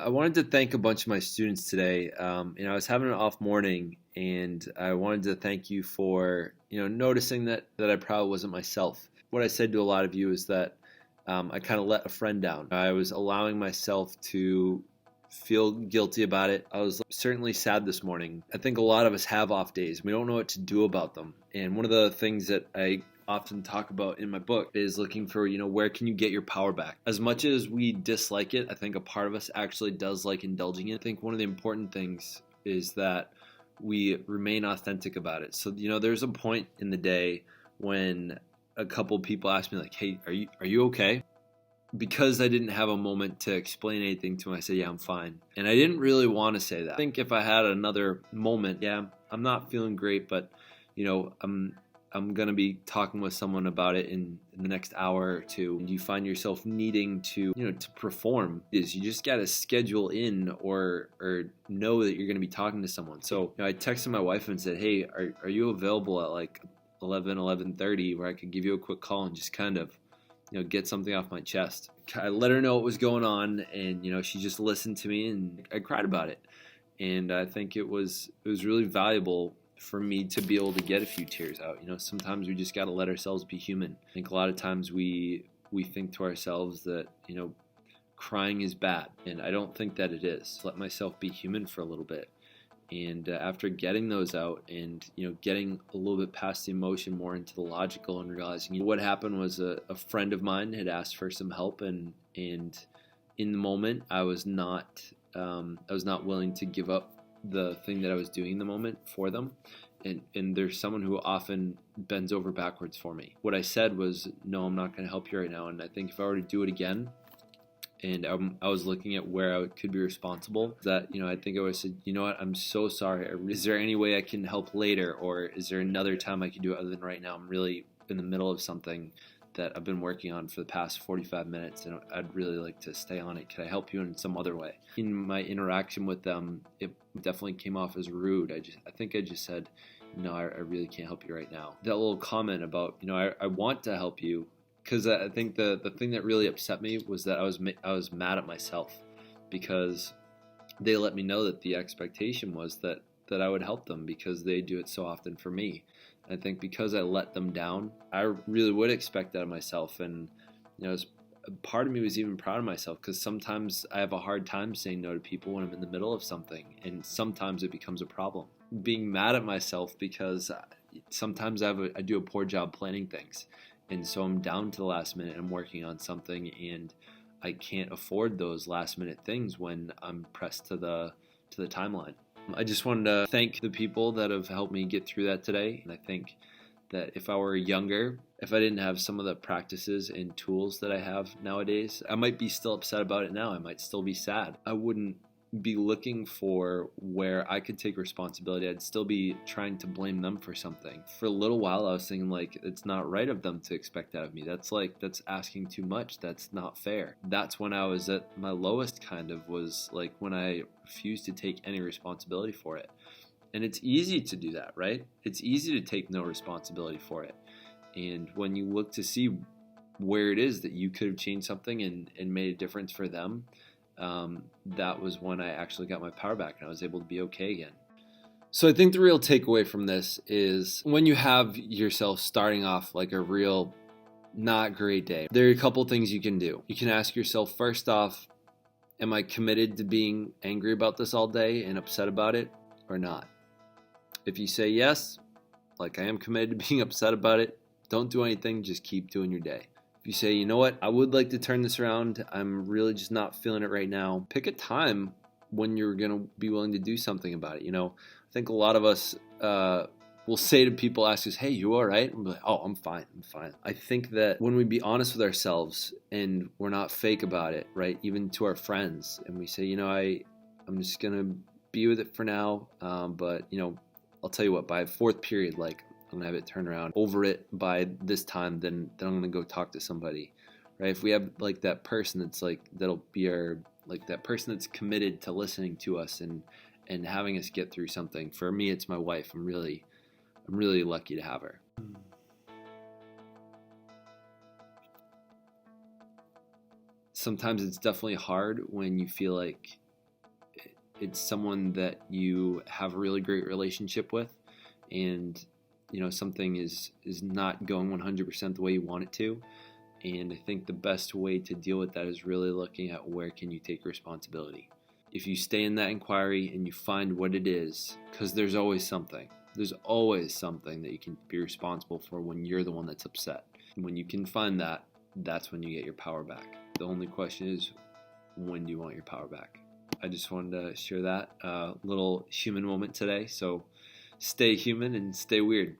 I wanted to thank a bunch of my students today. I was having an off morning, and I wanted to thank you for noticing that I probably wasn't myself. What I said to a lot of you is that I kind of let a friend down. I was allowing myself to feel guilty about it. I was certainly sad this morning. I think a lot of us have off days. We don't know what to do about them. And one of the things that I often talk about in my book is looking for, where can you get your power back? As much as we dislike it, I think a part of us actually does like indulging it. I think one of the important things is that we remain authentic about it. So, there's a point in the day when a couple people ask me like, "Hey, are you okay?" Because I didn't have a moment to explain anything to them, I said, "Yeah, I'm fine." And I didn't really want to say that. I think if I had another moment, yeah, I'm not feeling great, but I'm gonna be talking with someone about it in the next hour or two. You find yourself needing to to perform is you just gotta schedule in or know that you're gonna be talking to someone. So I texted my wife and said, "Hey, are you available at like 11:30 where I could give you a quick call and just kind of get something off my chest?" I let her know what was going on, and she just listened to me, and I cried about it. And I think it was really valuable for me to be able to get a few tears out. Sometimes we just got to let ourselves be human. I think a lot of times we think to ourselves that crying is bad, and I don't think that it is. Let myself be human for a little bit. And after getting those out and getting a little bit past the emotion, more into the logical, and realizing what happened was a friend of mine had asked for some help, and in the moment I was not willing to give up the thing that I was doing in the moment for them. And there's someone who often bends over backwards for me. What I said was, "No, I'm not going to help you right now." And I think if I were to do it again, and I was looking at where I could be responsible, that I think I would have said, "You know what, I'm so sorry. Is there any way I can help later, or is there another time I can do it other than right now? I'm really in the middle of something that I've been working on for the past 45 minutes, and I'd really like to stay on it. Can I help you in some other way?" In my interaction with them, it definitely came off as rude. I think I just said, "No, I really can't help you right now." That little comment about, I want to help you, because I think the thing that really upset me was that I was mad at myself, because they let me know that the expectation was that I would help them because they do it so often for me. I think because I let them down, I really would expect that of myself. And part of me was even proud of myself, because sometimes I have a hard time saying no to people when I'm in the middle of something, and sometimes it becomes a problem. Being mad at myself because sometimes I do a poor job planning things, and so I'm down to the last minute. I'm working on something, and I can't afford those last minute things when I'm pressed to the timeline. I just wanted to thank the people that have helped me get through that today. And I think that if I were younger, if I didn't have some of the practices and tools that I have nowadays, I might be still upset about it now. I might still be sad. I wouldn't be looking for where I could take responsibility. I'd still be trying to blame them for something. For a little while, I was thinking like, it's not right of them to expect that of me. That's asking too much. That's not fair. That's when I was at my lowest, kind of, was like when I refused to take any responsibility for it. And it's easy to do that, right? It's easy to take no responsibility for it. And when you look to see where it is that you could have changed something and made a difference for them, that was when I actually got my power back and I was able to be okay again. So I think the real takeaway from this is, when you have yourself starting off like a real not great day, there are a couple things you can do. You can ask yourself, first off, am I committed to being angry about this all day and upset about it, or not? If you say yes, like I am committed to being upset about it, don't do anything, just keep doing your day. If you say, you know what, I would like to turn this around, I'm really just not feeling it right now, pick a time when you're going to be willing to do something about it. I think a lot of us will say to people, ask us, "Hey, you all right?" And we're like, "Oh, I'm fine. I think that when we be honest with ourselves and we're not fake about it, right, even to our friends, and we say, I'm just going to be with it for now, but, I'll tell you what, by fourth period, like, I'm gonna have it turn around over it by this time, then I'm gonna go talk to somebody," right? If we have like that person that's like, that'll be our, like that person that's committed to listening to us and having us get through something. For me, it's my wife. I'm really lucky to have her. Sometimes it's definitely hard when you feel like it's someone that you have a really great relationship with, and something is not going 100% the way you want it to. And I think the best way to deal with that is really looking at where can you take responsibility. If you stay in that inquiry and you find what it is, because there's always something that you can be responsible for when you're the one that's upset. When you can find that, that's when you get your power back. The only question is, when do you want your power back? I just wanted to share that little human moment today. So stay human and stay weird.